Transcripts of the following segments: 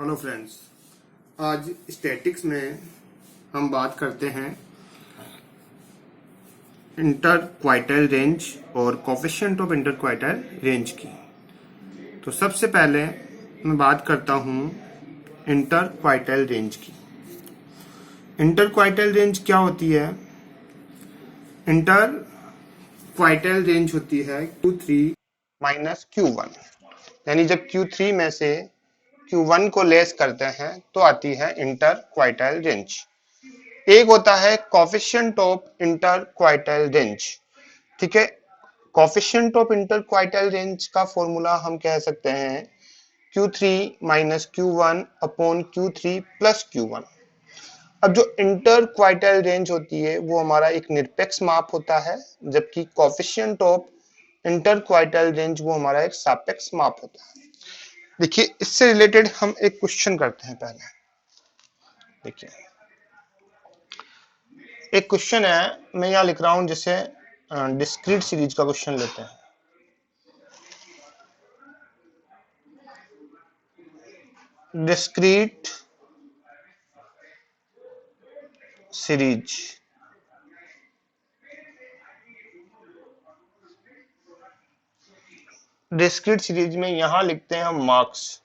Hello friends, आज statics में हम बात करते हैं इंटरक्वार्टाइल रेंज और कोफिशिएंट ऑफ इंटरक्वार्टाइल रेंज की। तो सबसे पहले मैं बात करता हूं इंटरक्वार्टाइल रेंज की। इंटरक्वार्टाइल रेंज क्या होती है? इंटरक्वार्टाइल रेंज होती है Q3 माइनस Q1, यानी जब Q3 में से Q1 को लेस करते हैं तो आती है इंटरक्वार्टाइल रेंज। एक होता है कोफिशिएंट ऑफ इंटरक्वार्टाइल रेंज। ठीक है, कोफिशिएंट ऑफ इंटरक्वार्टाइल रेंज का फॉर्मूला हम कह सकते हैं Q3 minus Q1 upon Q3 plus Q1। अब जो इंटरक्वार्टाइल रेंज होती है वो हमारा एक निरपेक्ष माप होता है, जबकि कोफिशिएंट ऑफ इंटरक्वार्टाइल रेंज वो हमारा एक सापेक्ष माप होता है। देखिए, इससे रिलेटेड हम एक क्वेश्चन करते हैं। पहले देखिए, एक क्वेश्चन है, मैं यहां लिख रहा हूं, जैसे डिस्क्रीट सीरीज का क्वेश्चन लेते हैं। डिस्क्रीट सीरीज डिस्क्रीट सीरीज में यहां लिखते हैं हम मार्क्स।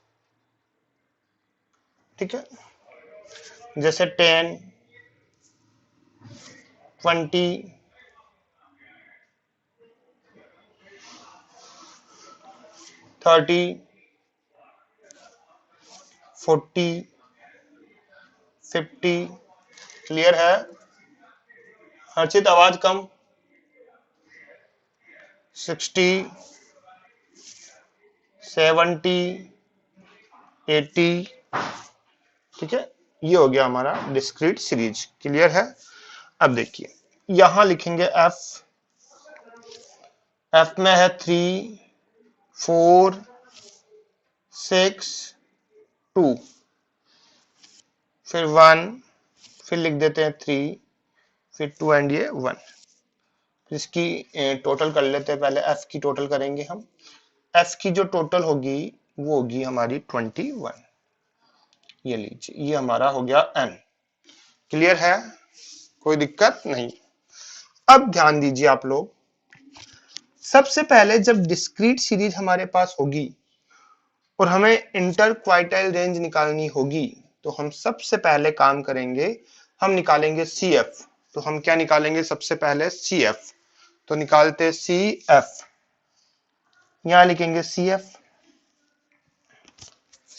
ठीक है, जैसे 10, 20, 30, 40, 50। क्लियर है? हर्षित आवाज कम। 60, 70, 80। ठीक है, ये हो गया हमारा डिस्क्रीट सीरीज। क्लियर है? अब देखिए, यहां लिखेंगे एफ में है 3, 4, 6, 2, फिर 1, फिर लिख देते हैं 3, फिर 2 एंड ये 1। इसकी टोटल कर लेते हैं। पहले एफ की टोटल करेंगे हम। एफ की जो टोटल होगी वो होगी हमारी 21। ये लीजिए, ये हमारा हो गया एन। क्लियर है? कोई दिक्कत नहीं। अब ध्यान दीजिए आप लोग, सबसे पहले जब डिस्क्रीट सीरीज हमारे पास होगी और हमें इंटरक्वार्टाइल रेंज निकालनी होगी, तो हम सबसे पहले काम करेंगे, हम निकालेंगे CF। तो हम क्या निकालेंगे? सबसे पहले CF। तो निकालते CF, यहां लिखेंगे CF।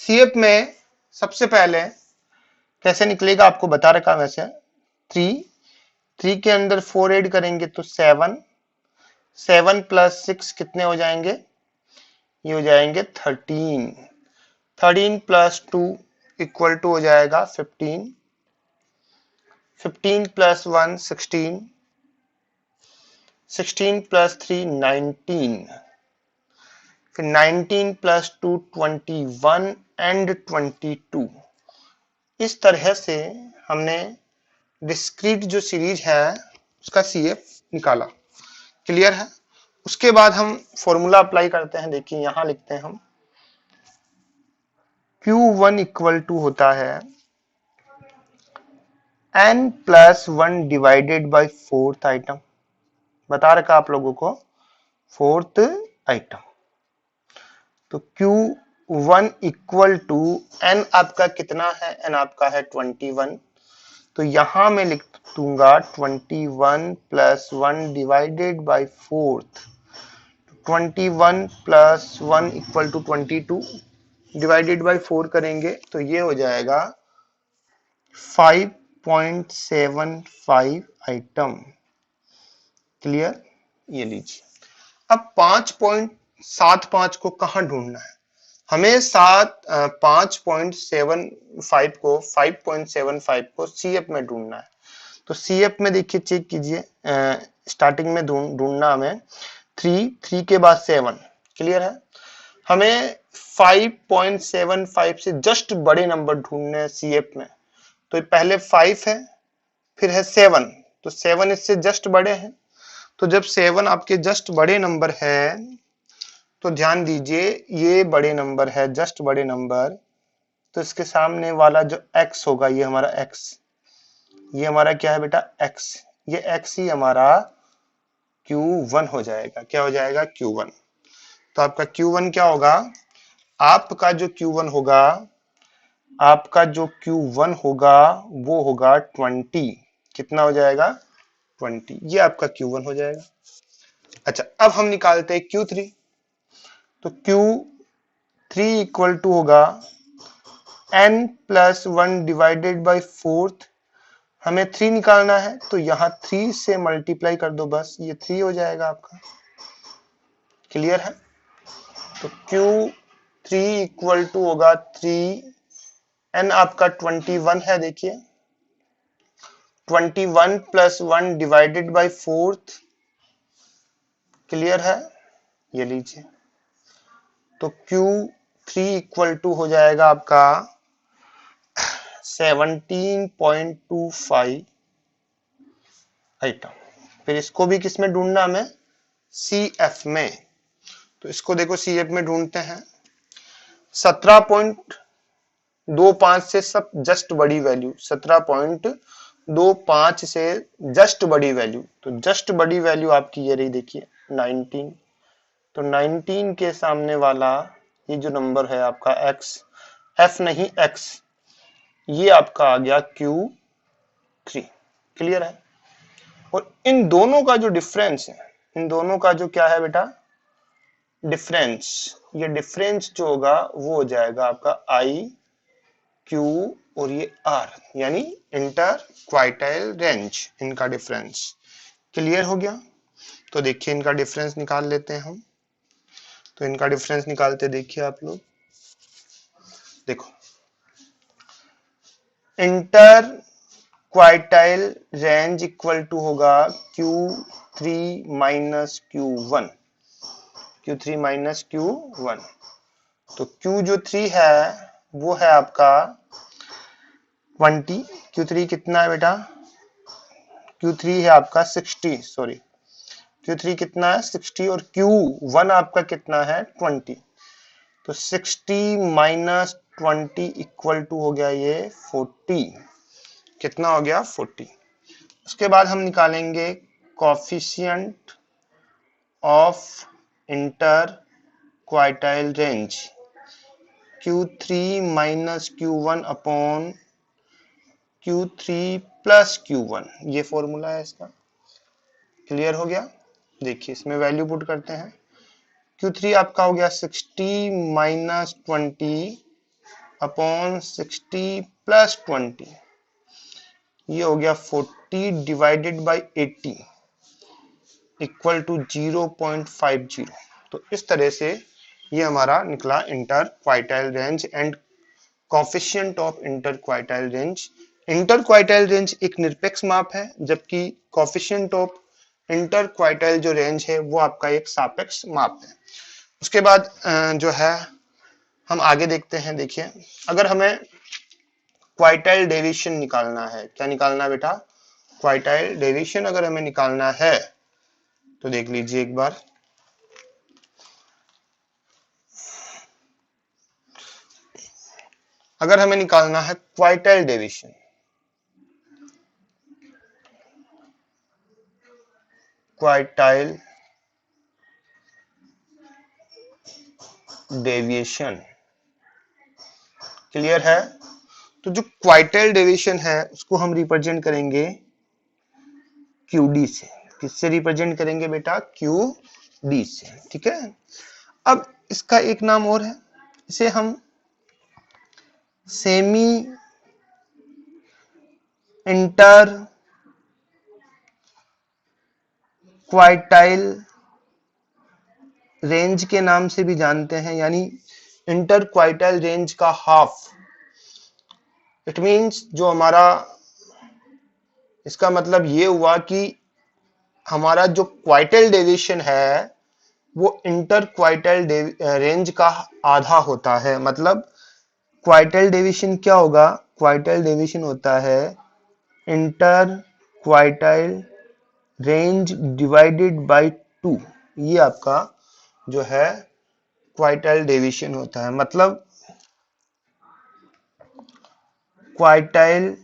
CF में सबसे पहले कैसे निकलेगा आपको बता रखा वैसे। 3 के अंदर 4 ऐड करेंगे तो 7, 7 प्लस 6 कितने हो जाएंगे? ये हो जाएंगे 13। 13 प्लस 2 इक्वल टू हो जाएगा 15। 15 प्लस 1 16, 16 प्लस 3 19, फिर 19 प्लस 2 21 एंड 22। इस तरह से हमने डिस्क्रीट जो सीरीज है उसका CF निकाला। क्लियर है? उसके बाद हम फॉर्मूला अप्लाई करते हैं। देखिए, यहां लिखते हैं हम Q1 इक्वल टू होता है n plus 1 divided by 4th item. बता रखा आप लोगों को 4th आइटम। तो Q1 इक्वल टू n आपका कितना है? n आपका है 21। तो यहां मैं लिख दूंगा 21 plus 1 divided by 4th। 21 plus 1 equal to 22 divided by 4 करेंगे तो ये हो जाएगा 5.75 आइटम। क्लियर? ये लीजिए। अब 5.75 को कहां ढूंढना है? हमें 5.75 को 5.75 को CF में ढूंढना है। तो CF में देखिए, चेक कीजिए, स्टार्टिंग में ढूंढना हमें 3 के बाद 7। क्लियर है? हमें 5.75 से जस्ट बड़े नंबर ढूंढने हैं CF में। तो पहले 5 है, फिर है 7, तो 7 इससे जस्ट बड़े हैं। तो जब 7 आपके जस्ट बड़े नंबर है तो ध्यान दीजिए, ये बड़े नंबर है, जस्ट बड़े नंबर, तो इसके सामने वाला जो x होगा ये हमारा x, ये हमारा क्या है बेटा x, ये x ही हमारा Q1 हो जाएगा। क्या हो जाएगा? Q1। तो आपका Q1 क्या होगा? आपका जो Q1 होगा, आपका जो Q1 होगा वो होगा 20। कितना हो जाएगा? 20। ये आपका Q1 हो जाएगा। अच्छा, अब हम निकालते हैं Q3। तो Q3 इक्वल टू होगा n+1 डिवाइडेड बाई 4th। हमें 3 निकालना है तो यहाँ 3 से मल्टीप्लाई कर दो, बस ये 3 हो जाएगा आपका। क्लियर है? तो Q3 इक्वल टू होगा 3, n आपका 21 है, देखिए 21+1 डिवाइडेड बाई 4th। क्लियर है? ये लीजिए, तो Q3 इक्वल टू हो जाएगा आपका 17.25 आइटम। फिर इसको भी किस में ढूंढना हमें? CF में। तो इसको देखो CF में ढूंढते हैं। 17.25 से सब जस्ट बड़ी वैल्यू, 17.25 से जस्ट बड़ी वैल्यू, तो जस्ट बड़ी वैल्यू आपकी ये रही, देखिए 19। तो 19 के सामने वाला ये जो नंबर है आपका x, f नहीं x, ये आपका आ गया Q3। क्लियर है? और इन दोनों का जो डिफरेंस है, इन दोनों का जो क्या है बेटा? डिफरेंस, ये डिफरेंस जो होगा वो हो जाएगा आपका I, Q और ये R, यानी इंटर क्वार्टाइल रेंज, इनका डिफरेंस। क्लियर हो गया? तो देखिए इनका डिफरेंस निकाल लेते हैं हम। तो इनका डिफरेंस निकालते देखिए आप लोग, देखो inter quartile range equal to होगा Q3 minus Q1, Q3 minus Q1। तो Q जो 3 है वो है आपका 20। Q3 कितना है बेटा? Q3 है आपका 60, सॉरी Q3 कितना है? 60। और Q1 आपका कितना है? 20। तो 60 माइनस 20 इक्वल टू हो गया ये 40। कितना हो गया? 40। उसके बाद हम निकालेंगे coefficient of inter quartile range, Q3 minus Q1 upon Q3 plus Q1, ये फॉर्मूला है इसका। क्लियर हो गया? देखिए इसमें वैल्यू पुट करते हैं। Q3 आपका हो गया 60 माइनस 20 अपॉन 60 प्लस 20, ये हो गया 40 डिवाइडेड बाई 80 इक्वल टू 0.50। तो इस तरह से ये हमारा निकला inter quartile range and coefficient of inter quartile range. Inter quartile range एक निरपेक्ष माप है, जबकि कोफिशिएंट ऑफ इंटर क्वार्टाइल जो रेंज है वो आपका एक सापेक्ष माप है। उसके बाद जो है हम आगे देखते हैं। देखिए अगर हमें क्वार्टाइल डेविएशन निकालना है, क्या निकालना है बेटा? क्वार्टाइल डेविएशन अगर हमें निकालना है तो देख लीजिए एक बार। अगर हमें निकालना है quartile deviation, quartile deviation, clear है? तो जो क्वार्टाइल डेविएशन है उसको हम रिप्रेजेंट करेंगे QD से। किससे रिप्रेजेंट करेंगे बेटा? QD से। ठीक है? अब इसका एक नाम और है, इसे हम सेमी इंटर क्वार्टाइल रेंज के नाम से भी जानते हैं, यानी इंटर क्वार्टाइल रेंज का हाफ। इट मींस जो हमारा, इसका मतलब ये हुआ कि हमारा जो क्वार्टाइल डेविएशन है वो इंटर क्वार्टाइल रेंज का आधा होता है। मतलब क्वार्टाइल डेविएशन क्या होगा? क्वार्टाइल डेविएशन होता है inter quartile range divided by 2। ये आपका जो है क्वार्टाइल डेविएशन होता है। मतलब quartile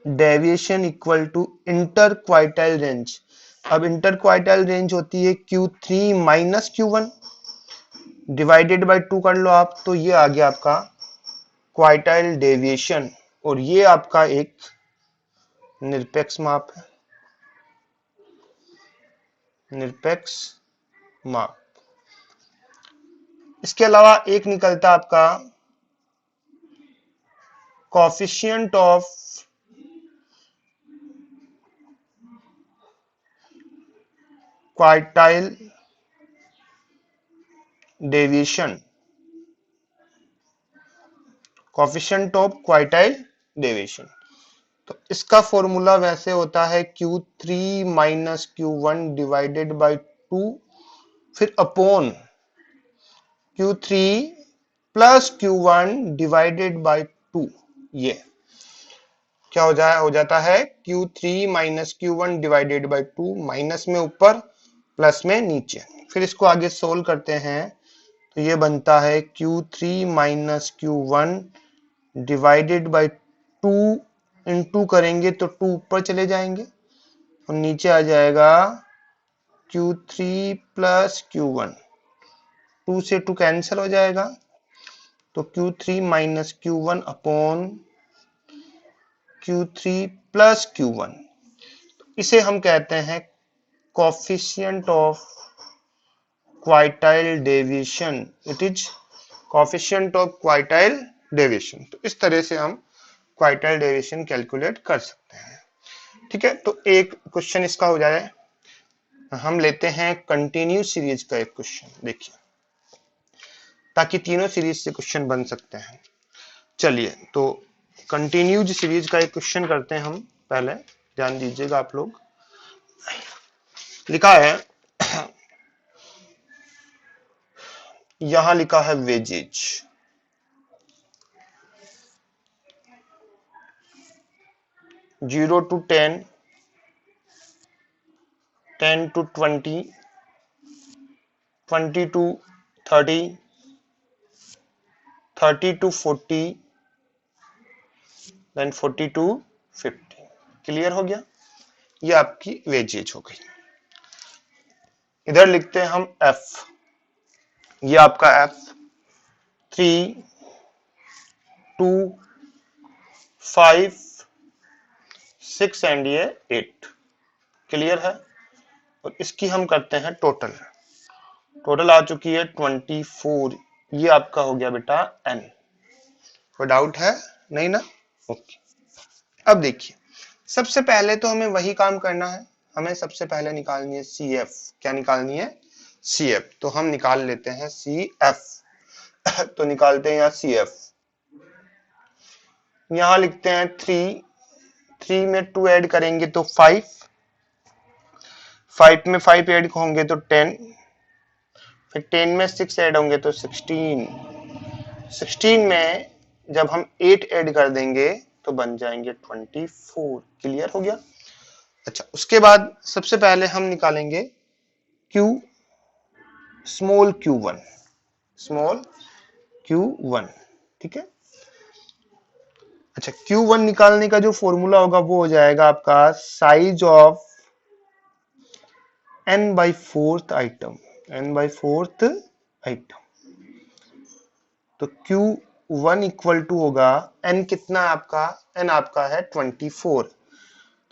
deviation equal to inter quartile range. अब इंटर क्वार्टाइल रेंज होती है Q3 minus Q1 divided by 2 कर लो आप, तो ये आ गया आपका क्वार्टाइल डेविएशन, और ये आपका एक निरपेक्ष माप है, निरपेक्ष माप। इसके अलावा एक निकलता आपका coefficient of quartile deviation, coefficient of quartile deviation. तो इसका फॉर्मूला वैसे होता है Q3 minus Q1 divided by 2 फिर upon Q3 plus Q1 divided by 2। ये क्या हो जाता है Q3 minus Q1 divided by 2, minus में ऊपर प्लस में नीचे। फिर इसको आगे सोल्व करते हैं तो ये बनता है Q3 minus Q1 divided by 2 into करेंगे तो 2 ऊपर चले जाएंगे और नीचे आ जाएगा Q3 प्लस Q1, 2 से 2 कैंसिल हो जाएगा, तो Q3 minus Q1 upon Q3 plus Q1। इसे हम कहते हैं coefficient of quartile deviation. It is coefficient of quartile deviation. तो इस तरह से हम क्वार्टाइल डेविएशन कैलकुलेट कर सकते हैं। ठीक है, तो एक क्वेश्चन इसका हो जाए। हम लेते हैं कंटिन्यू सीरीज का एक क्वेश्चन, देखिए, ताकि तीनों सीरीज से क्वेश्चन बन सकते हैं। चलिए, तो कंटिन्यूज सीरीज का एक क्वेश्चन करते हैं हम। पहले ध्यान दीजिएगा आप लोग, लिखा है यहां लिखा है wages, zero to 10, 10 to 20, 20 to 30, 30 to 40, then 40 to 50। Clear हो गया? ये आपकी वेजेज हो गई। इधर लिखते हैं हम एफ, ये आपका एफ 3, 2, 5, 6 एंड ये 8। क्लियर है? और इसकी हम करते हैं टोटल। टोटल आ चुकी है 24। ये आपका हो गया बेटा एन। कोई डाउट है? नहीं ना? ओके। अब देखिए, सबसे पहले तो हमें वही काम करना है, हमें सबसे पहले निकालनी है सी एफ। क्या निकालनी है? C F. तो हम निकाल लेते हैं सी एफ। तो निकालते हैं यहाँ सी एफ। यहां लिखते हैं 3, 3 में 2 ऐड करेंगे तो 5, 5 में 5 ऐड होंगे तो 10, फिर 10 में 6 ऐड होंगे तो 16, 16 में जब हम 8 ऐड कर देंगे तो बन जाएंगे 24। क्लियर हो गया? अच्छा, उसके बाद सबसे पहले हम निकालेंगे Q, small Q1, small Q1। ठीक है। अच्छा, Q1 निकालने का जो फॉर्मूला होगा वो हो जाएगा आपका size of n by 4th item, n by 4th item. तो Q1 इक्वल टू होगा n, कितना है आपका? n आपका है 24।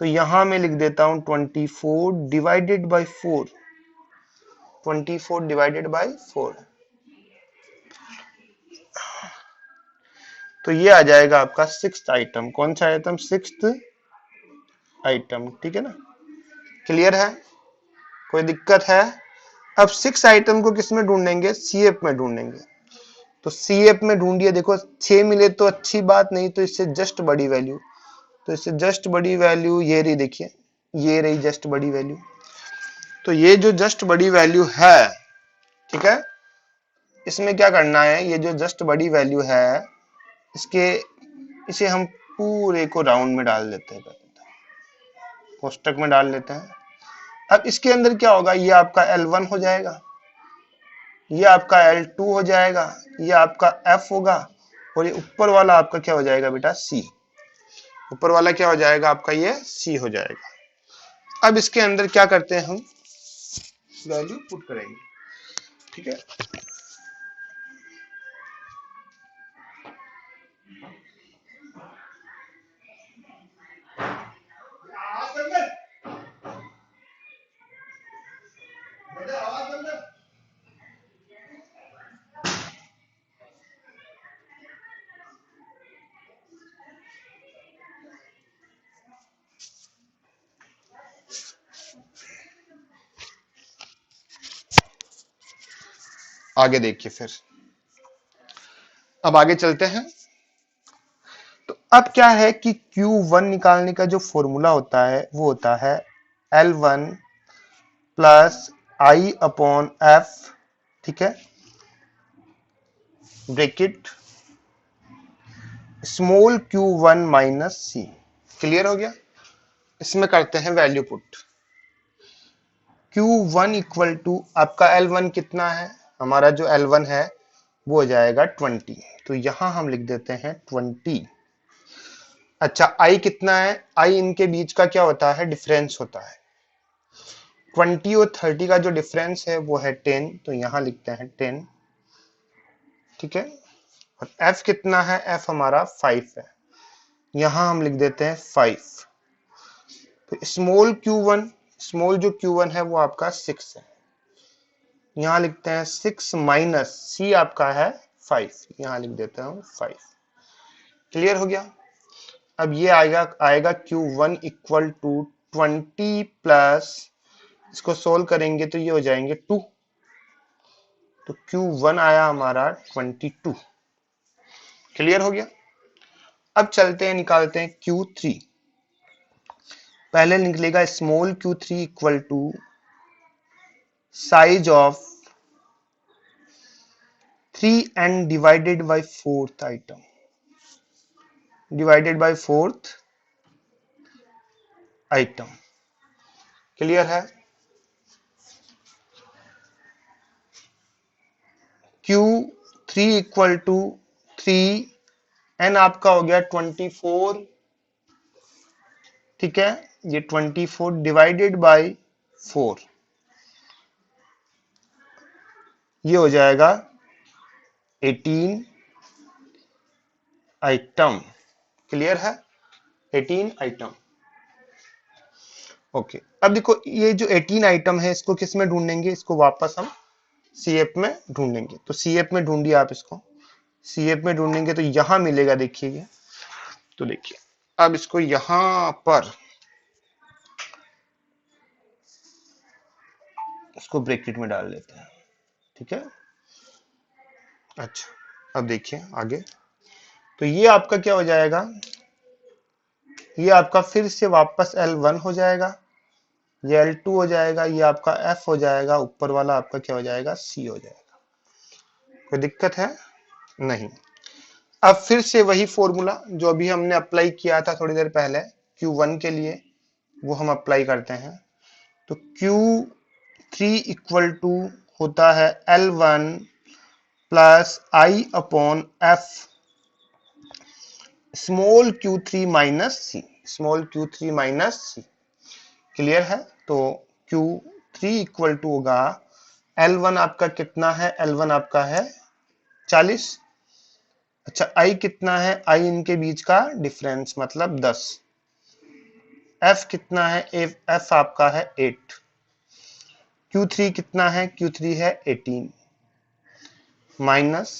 तो यहां मैं लिख देता हूं 24 डिवाइडेड बाय 4, 24 डिवाइडेड बाय 4। तो ये आ जाएगा आपका 6th आइटम। कौन सा आइटम? 6th item. ठीक है ना? क्लियर है? कोई दिक्कत है? अब 6 आइटम को किस में ढूंढेंगे? सीएफ में ढूंढेंगे। तो सीएफ में ढूंढिए। देखो 6 मिले तो अच्छी बात, नहीं तो इससे जस्ट बड़ी वैल्यू। तो इससे जस्ट बड़ी वैल्यू ये रही, देखिए ये रही जस्ट बड़ी वैल्यू। तो ये जो जस्ट बड़ी वैल्यू है, ठीक है, इसमें क्या करना है? ये जो जस्ट बड़ी वैल्यू है, इसे हम पूरे को राउंड में डाल देते हैं, कोष्टक में डाल लेते हैं। अब इसके अंदर क्या होगा? ये आपका L1 हो जाएगा, ये आपका L2 हो जाएगा, ये आपका F होगा, और ये ऊपर वाला आपका क्या हो जाएगा बेटा, C। ऊपर वाला क्या हो जाएगा आपका, ये C हो जाएगा। अब इसके अंदर क्या करते हैं, हम वैल्यू पुट करेंगे, ठीक है। आगे देखिए फिर, अब आगे चलते हैं। तो अब क्या है कि Q1 निकालने का जो फॉर्मूला होता है वो होता है L1 plus I upon F, ठीक है, bracket small Q1 minus C। Clear हो गया। इसमें करते हैं value put. Q1 equal to आपका L1 कितना है, हमारा जो L1 है वो हो जाएगा 20, तो यहां हम लिख देते हैं 20। अच्छा, I कितना है, I इनके बीच का क्या होता है, डिफरेंस होता है। 20 और 30 का जो डिफरेंस है वो है 10, तो यहां लिखते हैं 10, ठीक है। और F कितना है, F हमारा 5 है, यहां हम लिख देते हैं 5। तो स्मॉल Q1, स्मॉल जो Q1 है वो आपका 6 है, यहां लिखते हैं 6 माइनस C आपका है 5, यहां लिख देता हूं 5। क्लियर हो गया। अब ये आएगा Q1 इक्वल टू 20 प्लस, इसको सोल्व करेंगे तो ये हो जाएंगे 2, तो Q1 आया हमारा 22। क्लियर हो गया। अब चलते हैं, निकालते हैं Q3। पहले निकलेगा small Q3 equal to size of 3n divided by fourth item, divided by fourth item. Clear है। Q3 इक्वल टू 3n आपका हो गया 24, ठीक है, ये 24 डिवाइडेड बाय 4, ये हो जाएगा 18 आइटम। क्लियर है, 18 आइटम। ओके, अब देखो ये जो 18 आइटम है इसको किस में ढूंढेंगे, इसको वापस हम CF में ढूंढेंगे। तो CF में ढूंढिए आप इसको, CF में ढूंढेंगे तो यहां मिलेगा, देखिए ये, तो देखिए अब इसको यहां पर इसको ब्रैकेट में डाल लेते हैं, ठीक है। अच्छा, अब देखिए आगे, तो ये आपका क्या हो जाएगा, ये आपका फिर से वापस L1 हो जाएगा, ये L2 हो जाएगा, ये आपका F हो जाएगा, ऊपर वाला आपका क्या हो जाएगा, C हो जाएगा। कोई दिक्कत है नहीं। अब फिर से वही फॉर्मूला जो अभी हमने अप्लाई किया था थोड़ी देर पहले Q1 के लिए, वो हम अप्लाई करते हैं। तो Q3 इक्वल टू होता है L1 plus I upon F small Q3 minus C, small Q3 minus C। Clear है। तो Q3 इक्वल टू होगा L1 आपका कितना है, L1 आपका है 40। अच्छा, I कितना है, I इनके बीच का डिफरेंस मतलब 10। F कितना है, F आपका है 8। Q3 कितना है, Q3 है 18 माइनस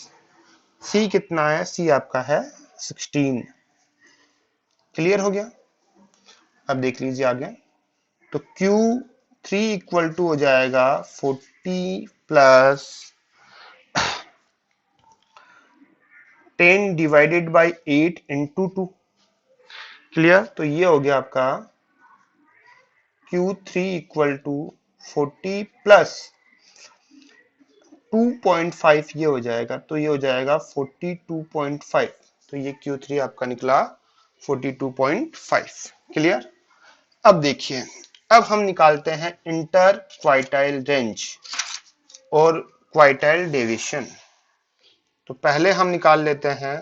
C कितना है, C आपका है 16। क्लियर हो गया। अब देख लीजिए आगे, तो Q3 इक्वल टू हो जाएगा 40 plus 10 divided by 8 into 2। Clear. तो ये हो गया आपका Q3 इक्वल टू 40 प्लस 2.5, ये हो जाएगा, तो ये हो जाएगा 42.5। तो ये Q3 आपका निकला 42.5। क्लियर। अब देखिए, अब हम निकालते हैं इंटर क्वार्टाइल रेंज और क्वार्टाइल डेविएशन। तो पहले हम निकाल लेते हैं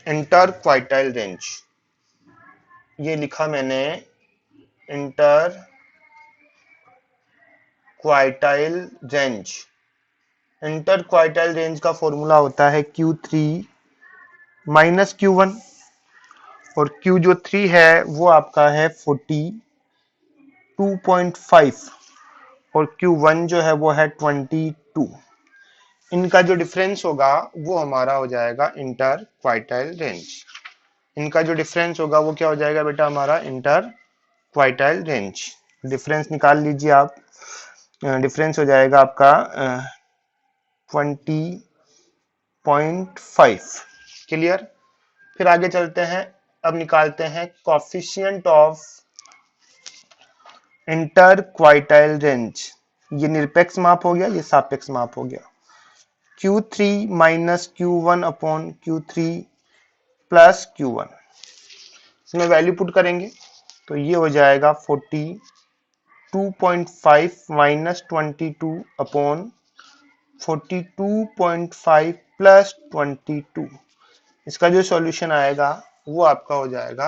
इंटर क्वार्टाइल रेंज। ये लिखा मैंने inter quartile range. Inter quartile range का फॉर्मूला होता है Q3 माइनस Q1, और Q जो 3 है वो आपका है 42.5 और Q1 जो है वो है 22। इनका जो डिफरेंस होगा वो हमारा हो जाएगा इंटर क्वार्टाइल रेंज। इनका जो डिफरेंस होगा वो क्या हो जाएगा बेटा, हमारा इंटर क्वार्टाइल रेंज। डिफरेंस निकाल लीजिए आप। डिफरेंस हो जाएगा आपका 20.5। क्लियर। फिर आगे चलते हैं। अब निकालते हैं coefficient of inter quartile range. ये निरपेक्ष माप हो गया, ये सापेक्ष माप हो गया। Q3 minus Q1 upon Q3 plus Q1, इसमें वैल्यू पुट करेंगे तो ये हो जाएगा 42.5 माइनस 22 अपॉन 42.5 प्लस 22। इसका जो सॉल्यूशन आएगा वो आपका हो जाएगा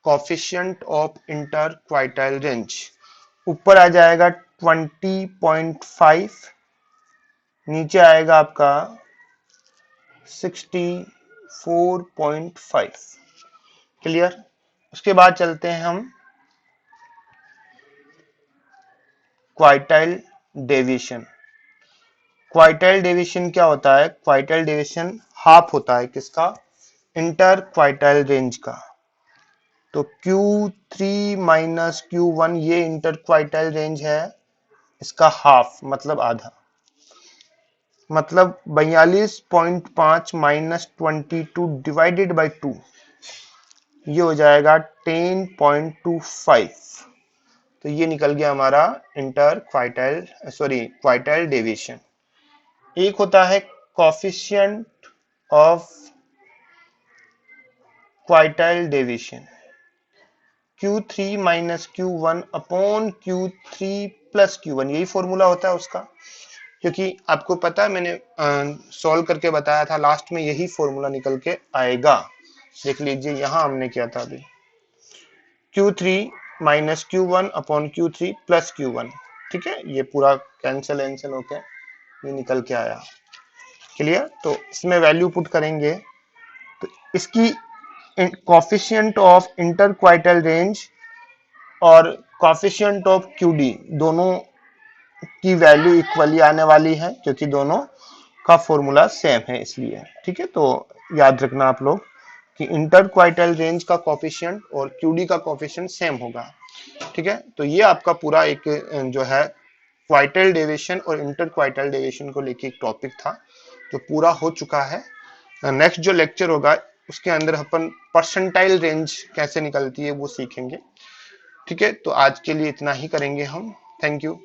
coefficient of inter quartile range. ऊपर आ जाएगा 20.5, नीचे आएगा आपका 64.5। क्लियर। उसके बाद चलते हैं हम क्वार्टाइल डेविएशन। क्वार्टाइल डेविएशन क्या होता है? क्वार्टाइल डेविएशन हाफ होता है किसका? इंटर क्वार्टाइल रेंज का। तो Q3 माइनस Q1 ये इंटर क्वार्टाइल रेंज है, इसका हाफ मतलब आधा, मतलब 42.5 माइनस 22 डिवाइडेड बाई 2, ये हो जाएगा 10.25। तो ये निकल गया हमारा इंटर क्वार्टाइल क्वार्टाइल डेविएशन। एक होता है coefficient of quartile deviation, Q3 minus Q1 upon Q3 plus Q1, यही फॉर्मूला होता है उसका। क्योंकि आपको पता है मैंने सॉल्व करके बताया था, लास्ट में यही फॉर्मूला निकल के आएगा। देख लीजिए यहां हमने किया था अभी, Q3 minus Q1 upon Q3 plus Q1। ठीक है, ये पूरा कैंसिल होके ये निकल के आया। क्लियर। तो इसमें वैल्यू पुट करेंगे तो इसकी coefficient of inter quartile range और कोफिशिएंट ऑफ QD दोनों की वैल्यू इक्वली आने वाली है, क्योंकि दोनों का फॉर्मूला सेम है इसलिए। ठीक है, तो याद रखना आप लोग कि इंटर क्वार्टाइल रेंज का कोफिशिएंट और QD का कोफिशिएंट सेम होगा। ठीक है, तो ये आपका पूरा एक जो है क्वार्टाइल डेविएशन और इंटर क्वार्टाइल डेविएशन को लेके एक टॉपिक था जो पूरा हो चुका है। नेक्स्ट जो लेक्चर होगा उसके अंदर अपन परसेंटाइल रेंज कैसे निकलती है वो सीखेंगे। ठीक है, तो आज के लिए इतना ही करेंगे हम। Thank you.